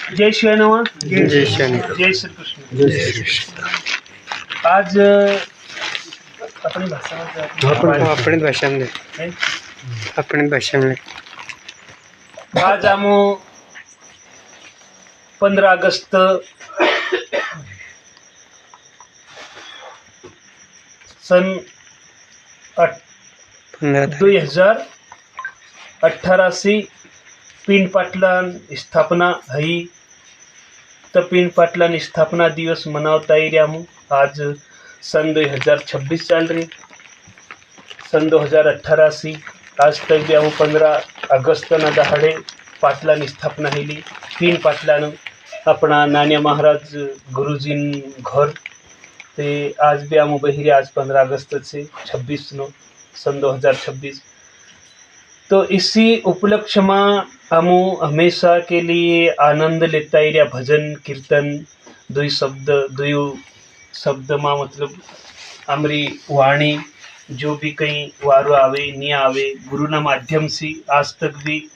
जय श्री हनुमान, जय श्री जय श्री कृष्ण। जय श्री कृष्ण। आज अपनी भाषा में अपनी भाषा में अपनी भाषा में आज हम 15 अगस्त सन 2018 सी पिंड पाटलान स्थापना हई। तो पिंड पाटलान स्थापना दिवस मनावता ही रहा हूँ। आज सन 2026 चल रही। सन 2018 सी आज तक भी हम 15 अगस्त ना दहाड़े पाटलान स्थापना हेली। पिंड पाटलान अपना नान्या महाराज गुरुजी घर ते आज भी हम बहिरे आज 15 अगस्त से 26 नो सन 2026। तो इसी उपलक्ष्य में हम हमेशा के लिए आनंद लेता ही रहा। भजन कीर्तन दुई शब्द में मतलब हमारी वाणी जो भी कहीं वारो आवे नहीं आवे गुरु ना माध्यम से आज तक भी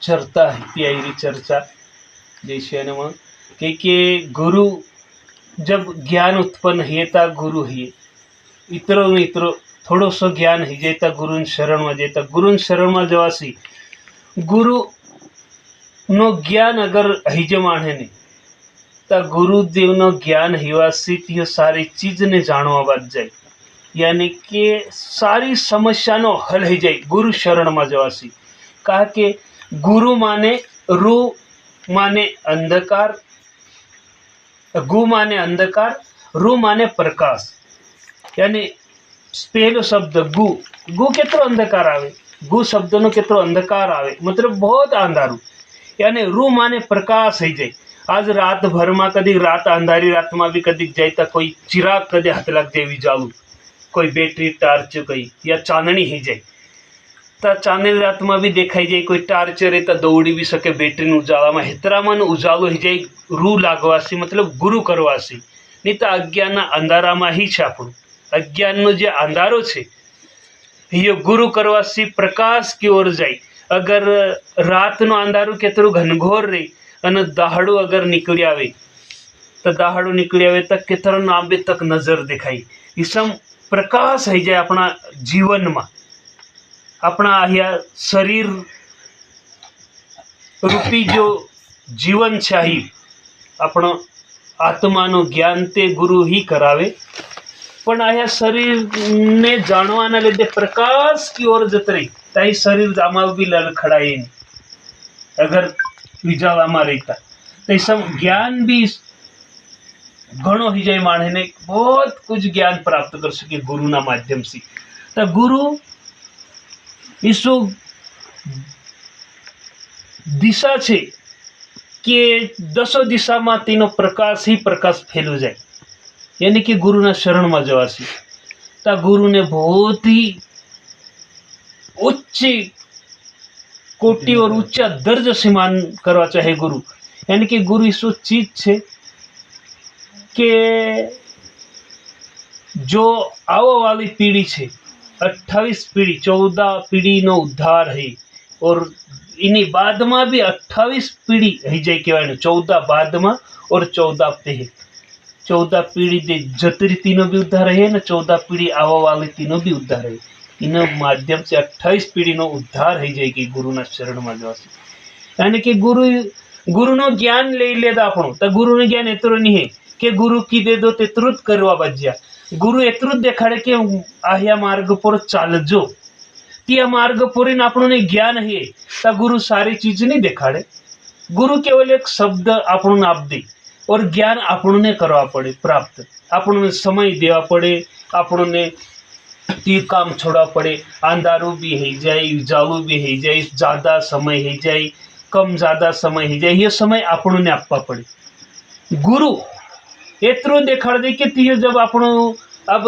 चरता है चर्चा। जैसे न कि गुरु जब ज्ञान उत्पन्न हेता गुरु ही इतरो थोड़ो सो ज्ञान ही जेता गुरु शरण में जेता गुरु शरण में जवासी गुरु नो ज्ञान अगर हिज माणे ने ता गुरुदेव नो ज्ञान हिवासी त्यो सारी चीज ने जानवा बात जाए। यानी कि सारी समस्या नो हल ही जाए गुरु शरण में जवासी। कहा कि गुरु माने रू माने अंधकार, गु माने अंधकार, रू माने प्रकाश। यानी पहलो शब्द गु गु केतरो अंधकार आवे, गु शब्द नो केतरो अंधकार आवे मतलब बहुत अंधारू। यानी रू माने प्रकाश ही जाए। आज रात भर में कदी रात अंधारी रात में भी कदी जाता कोई चिराग कदे हाथ लग जाए विजालू कोई बैटरी टार्च कई या चांदनी ही जाए तो चांदनी रात में भी देखाई जाए कोई टार्च रे तो दौड़ी भी सके बैटरी उजाला में हेतरा मन उजालो ही जाए रू लागवासी मतलब गुरु करवासी। नहीं तो अज्ञान अंधारा में ही छे आपणुं अज्ञान नो जे अंधारो छे ये गुरु करवासी प्रकाश की ओर जाए। अगर रात नो अंधारू केतरू घनघोर रे अने दाहड़ो अगर निकली आवे तो दाहड़ो निकली आवे तो केतरो लांबे तक नजर दिखाई इसम प्रकाश है जाए अपना जीवन में। अपना आया शरीर रूपी जो जीवन चाहिए अपना आत्मा नो ज्ञान ते गुरु ही करावे। पण आया शरीर ने जाणवाना लीधे प्रकाश की ओर जत रही ताई शरीर आमा भी लड़खड़ाए अगर विजाला में रहता तो सब ज्ञान भी घणो ही जाए माणे ने बहुत कुछ ज्ञान प्राप्त कर सके गुरु ना माध्यम से। तो गुरु ईसु दिशा छे कि 10 दिशा में तेनो प्रकाश ही प्रकाश फैलो जाए। यानी कि गुरु ना शरण में जवासी। तो गुरु ने बहुत ही उच्च कोटि और ऊंचा दर्ज से मान करवा चाहे गुरु। यानी कि गुरु ईसु चीज छे कि जो आवा वाली पीढ़ी छे 28 पीढ़ी 14 पीढ़ी नो उद्धार है और इनी बाद में भी 28 पीढ़ी है जाए कहवाय 14 बाद में और 14 पहले 14 पीढ़ी दे जतरी तीनों भी उद्धार है ना 14 पीढ़ी आवा वाली तीनों भी उद्धार है। इन माध्यम से 28 पीढ़ी नो उद्धार है जाएगी गुरु ना शरण में जवासी। यानी कि गुरु नो ज्ञान ले लेदा आपणो तो गुरु ने ज्ञान एतरो नहीं है कि गुरु की दे दो तेतरुत करवा बज्या। गुरु एतरुत देखाड़े कि आह्या मार्ग पर चालजो त्या मार्ग पर आपणो ने ज्ञान है तो गुरु सारी चीज नहीं देखाड़े। गुरु केवल एक शब्द आपणो आप दे और ज्ञान आपणो ने करवा पड़े प्राप्त। आपणो ने समय देवा पड़े आपणो ने ती काम छोड़ा पड़े। अंधारू भी है जाए उजालू भी है जाए ज्यादा समय है जाए कम ज्यादा समय है जाए ये समय आपणो ने आपवा पड़े। गुरु एतरो देखाड़ दे कि तीय जब आपणो अब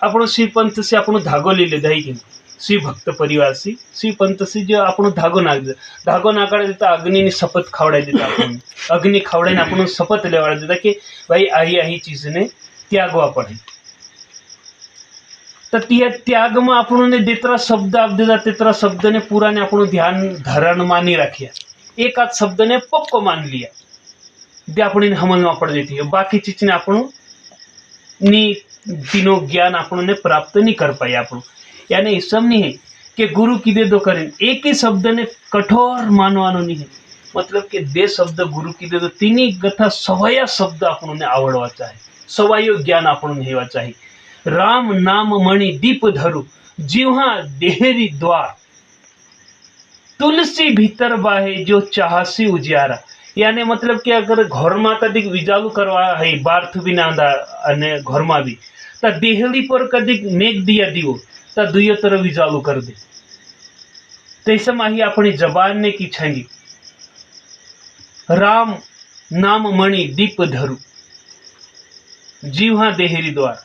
आपणो श्री पंथ से आपणो धागो ले लेदा है श्री भक्त परिवार से श्री पंथ से जो आपणो धागो नाकाड़े देता अग्नि ने शपथ खावड़ाई देता आपणो अग्नि खावड़ाई आपणो शपथ लेवाड़ी देता कि भाई आई चीज ने त्यागवा पड़े। तो त्याग में आपणो ने जेतरा शब्द आप देता तेतरा शब्द ने पूरा ने आपणो ध्यान धारण में नहीं राख्या। एक आध शब्द ने पक्को मान लिया दे अपनी समझ में पड़ जाती है, बाकी चीज ने अपन तीनों ज्ञान अपन ने प्राप्त नहीं कर पाए अपन। यानी सब नहीं है कि गुरु की दे दो करें, एक ही शब्द ने कठोर मानवानो नहीं है, मतलब कि दे शब्द गुरु की दे दो तीनी गथा सवाया शब्द अपन ने आवड़वा चाहे, सवायो ज्ञान अपन ने हेवा चाहे। राम नाम मणि दीप धरु जीवा देहरी द्वार, तुलसी भीतर बाहे जो चाहसी उजियारा। यानी मतलब कि अगर घर में कदीक विजालू करवा है बार थी नांदा अने घर में भी तो देहली पर कदीक नेक दिया दियो तो दुयो तरफ विजालू कर दे। तैसे माही अपनी जबान ने की छंगी राम नाम मणि दीप धरु जीवा देहरी द्वार,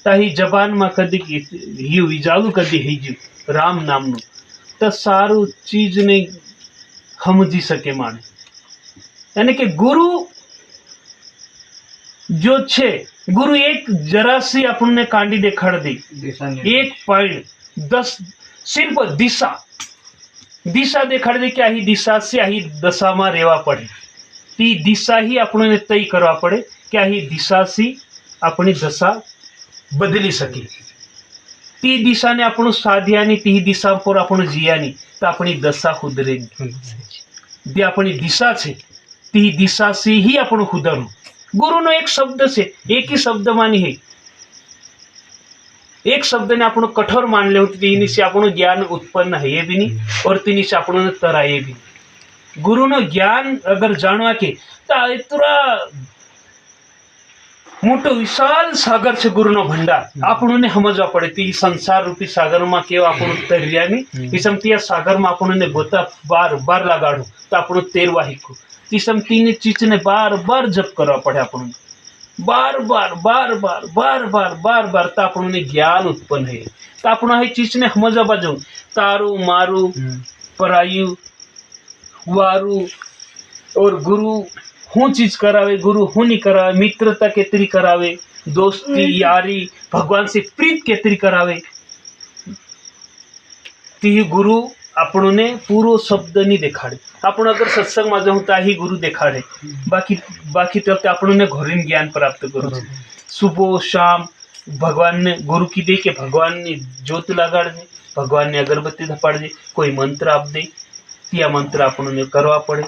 ताही जबान में कदीक ही विजालू कदी है जीव राम नाम नु तो सारू चीज ने समझी सके माने। यानी कि गुरु जो छे गुरु एक जरा सी अपन ने कांडी देखाड़ दी, एक पॉइंट 10 सिर्फ दिशा दिशा देखाड़ दी कि आही दिशा से आही दशा में रेवा पड़े, ती दिशा ही अपन ने तय करवा पड़े कि आही दिशा से अपनी दशा बदली सके। ती दिशा ने अपन साध्या नहीं, ती दिशा पर अपन जिया नहीं तो अपनी दशा खुदरेगी। दे अपनी दिशा छे ती दिशा से ही अपन खुदरू। गुरु नो एक शब्द से एक ही शब्द मानी है, एक शब्द ने अपन कठोर मान ले तीनी से अपन ज्ञान उत्पन्न है ये भी नहीं और तीनी से अपन तराए भी। गुरु नो ज्ञान अगर जानवा के तो इतना मोटो विशाल सागर से गुरु नो भंडार आपण ने समझवा पड़े। ती संसार रूपी सागर में केवा आपण तरिया नहीं, इसम तिया सागर में आपण ने गोता बार बार लगाड़ू तो आपण तेरवा हिकू, इसम तीन चीज ने बार बार जप करवा पड़े अपन बार बार बार बार बार बार बार बार तो अपन ने ज्ञान उत्पन्न है। तो अपन है चीज ने समझवा बाजू तारू मारू परायु वारू और गुरु हूँ चीज करावे गुरु हूँ नहीं करावे, मित्रता केतरी करावे, दोस्ती यारी भगवान से प्रीत केतरी करावे, ती गुरु आपण ने पूरो शब्द नहीं देखाड़े। आपण अगर सत्संग में जाऊँ ही गुरु देखाड़े, बाकी बाकी तो आपण ने घरेन ज्ञान प्राप्त करो। सुबह शाम भगवान ने गुरु की दे के भगवान ने ज्योत लगाड़ दे, भगवान ने अगरबत्ती धपाड़ दे, कोई मंत्र आप दे त्या मंत्र आपण ने करवा पड़े,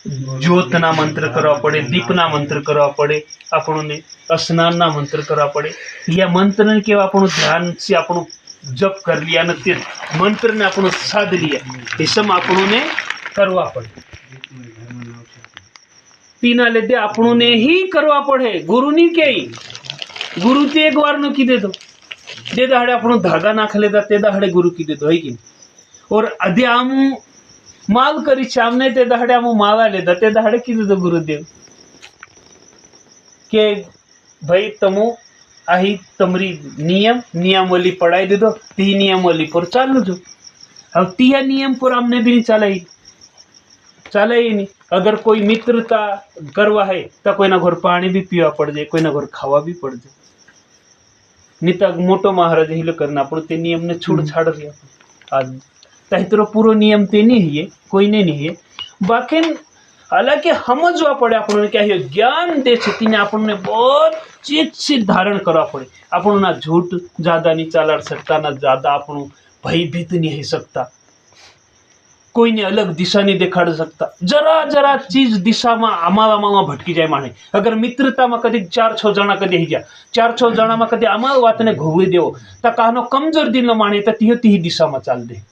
ज्योतना मंत्र करवा पड़े, दीपना मंत्र करवा पड़े, आपण ने स्नानना मंत्र करवा पड़े। या मंत्र ने केवा आपण ध्यान से आपण जप कर लिया न ते मंत्र ने आपण साध लिया, ये सब आपण ने करवा पड़े। तीना लेते आपण ने ही करवा पड़े, गुरु नहीं के गुरु ते एक बार न की दे दो दे दाड़े आपण धागा नाख लेता ते दाड़े गुरु की दे दो है कि। और अदे आम माल करी सामने ते दाड़े आम माला लेता ते दाड़े की दे दो गुरुदेव के भाई तमो आही तमरी नियम नियमावली पढ़ाई दे दो, ती नियमावली पर चालू जो। अब तिया नियम पर हमने भी नहीं चला ही नहीं। अगर कोई मित्रता करवा है तो कोई ना घर पानी भी पीवा पड़ जाए, कोई ना घर खावा भी पड़ जाए, नहीं तो मोटो महाराज ही करना अपन ते नियम ने छूट छाड़ दिया। आज तहितरो पूरो नियम ते नहीं है, कोई ने नहीं है। बाकी हालांकि समझवा पड़े अपन क्या है ज्ञान दे तीने अपन ने बहुत चीज से धारण करवा पड़े। अपन ना झूठ ज्यादा नहीं चालाड़ सकता, ना ज्यादा अपन भयभीत नहीं हो सकता, कोई ने अलग दिशा नहीं दिखाड़ सकता। जरा जरा चीज दिशा में आमा भटकी जाए माने। अगर मित्रता में कदी 4-6 जना कदी ही गया, 4-6 जना में कदी आमा बात ने घोवी देव तो कहनो कमजोर दिल न माने तो तीही दिशा में चाल दे,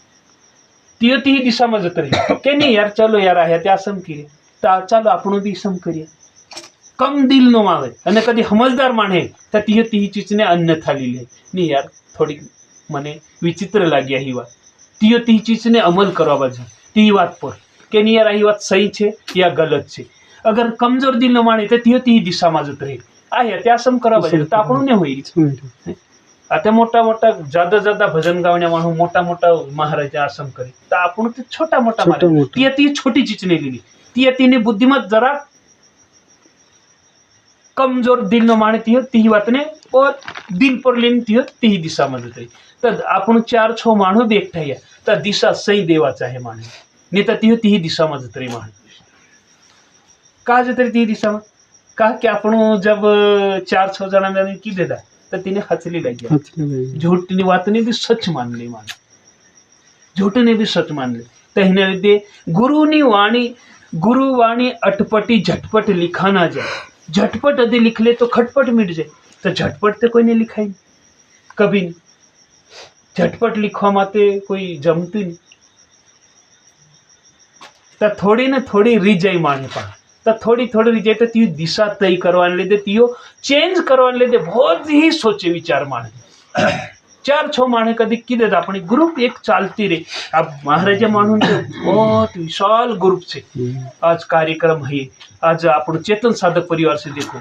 तीही दिशा में जत रही के नहीं यार चलो यार है त्या सम की चालो आपण भी सम करिए। कम दिल नो मावे अने कदी समझदार माने तो तीही चीज ने अन्यथा ली ले नहीं यार थोड़ी मने विचित्र लाग्या ही बात, तीही चीज ने अमल करवा बाजू ती बात पर के नहीं यार बात सही है या गलत है। अगर कमजोर दिल न माने तो तीही दिशा में जत रहे आ त्या सम करवा बाजू तो आपण ने होई। आता मोटा मोटा ज्यादा ज्यादा भजन गावने मानू मोटा मोटा महाराज आसम करे तो आपण तो छोटा मोटा मारे ती छोटी चीज ने ली तीने बुद्धिमत जरा कमजोर दिल न माने ती बात ने और दिल पर लेन ती दिशा में जत रही। तो आपण 4-6 माणू भी एकठा तो दिशा सही देवा चाहे माने નહીં તો તી દિશામાં જતો રહી માણસ કા જતો રહી તી દિશામાં કા કે આપણું જબ 4-6 જણા મેં કી દેતા તો તેને હચલી લાગી झूठની વાતને બી સચ માન લે માણસ झूठને બી સચ માન લે તો એને લીધે गुरु वाणी अटपटी झटपट लिखा ना जाए झटपट यदि लिख ले तो खटपट मिट जाए तो झटपट तो कोई नहीं लिखाई कभी नहीं झटपट लिखवा माते कोई जमती नहीं तो थोड़ी ने थोड़ी रिजाई माने पा तो थोड़ी रिजाई तो ती दिशा तय करवाने लीधे तीयो चेंज करवाने लीधे बहुत ही सोचे विचार माने 4-6 माणे कदी कीधे अपनी ग्रुप एक चालती रही अब महाराजा मानून बहुत विशाल ग्रुप से आज कार्यक्रम है आज आपण चेतन साधक परिवार से देखो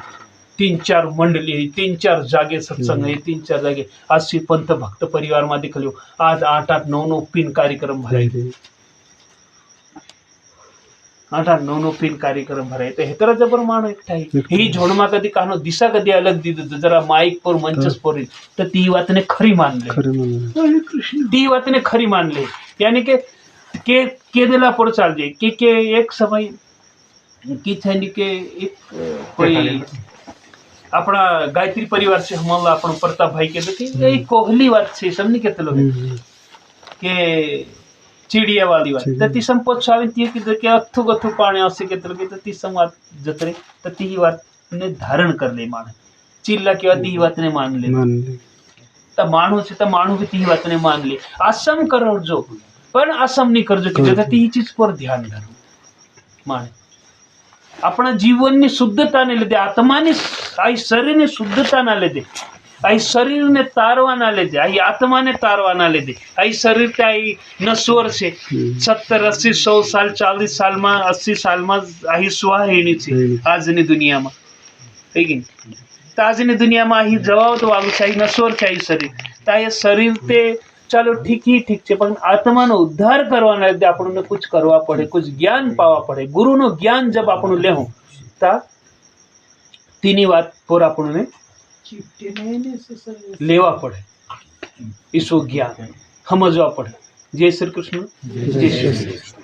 3-4 मंडली है 3-4 जागे सत्संग है 3-4 जागे आज श्री पंत भक्त परिवार में देख लो आज 8-9 पिन कार्यक्रम भराई 8-9 पिन कार्यक्रम भराय तो हे तर जबर माणो एकटा ही झोडमा कधी कानो दिशा कधी अलग दीधो जरा माइक पर मंचस पर तो ती वातने खरी मान ले ती वातने खरी मान ले यानी के देला पर चाल जाए के एक समय की थैनी के एक कोई अपना गायत्री परिवार से हमारा अपन प्रताप भाई कहते थे ये कोहली बात से समझ के तलो के चिड़िया वाली बात तर ती सम पोचावी ती की अथू गथू पाणी असे के तर ती संवाद जतरे तर ती बात ने धारण कर ले माण चिल्ला किंवा ती बात ने मान ले तर माणूस है तर माणू भी ती बात ने मान ले असम करो जो पण असम नहीं कर जो की ती चीज पर ध्यान धर माण अपना जीवन ની શુદ્ધતાને લીધે આત્માની આ શરીરની શુદ્ધતાના લીધે આ શરીરને તારવાના લીધે આ આત્માને તારવાના લીધે આ શરીર ત્યાં નશ્વર છે 70-80 100 સાલ 40 સાલમાં 80 સાલમાં આ સુવાહિણી છે આજની દુનિયામાં થઈ ગઈ તો આજની દુનિયામાં અહીં જવાબ તો વાળું છે નશ્વર છે આ શરીર તો આ શરીર તે ચાલો ઠીક છે પણ આત્માનો ઉદ્ધાર કરવાના લીધે આપણને कुछ કરવા પડે कुछ જ્ઞાન પાવા પડે ગુરુનો જ્ઞાન જબ આપણને લેવું તા તેની વાત પર આપણને લેવા પડે ઈસો જ્ઞાન સમજવા પડે જય શ્રી કૃષ્ણ જય શ્રી કૃષ્ણ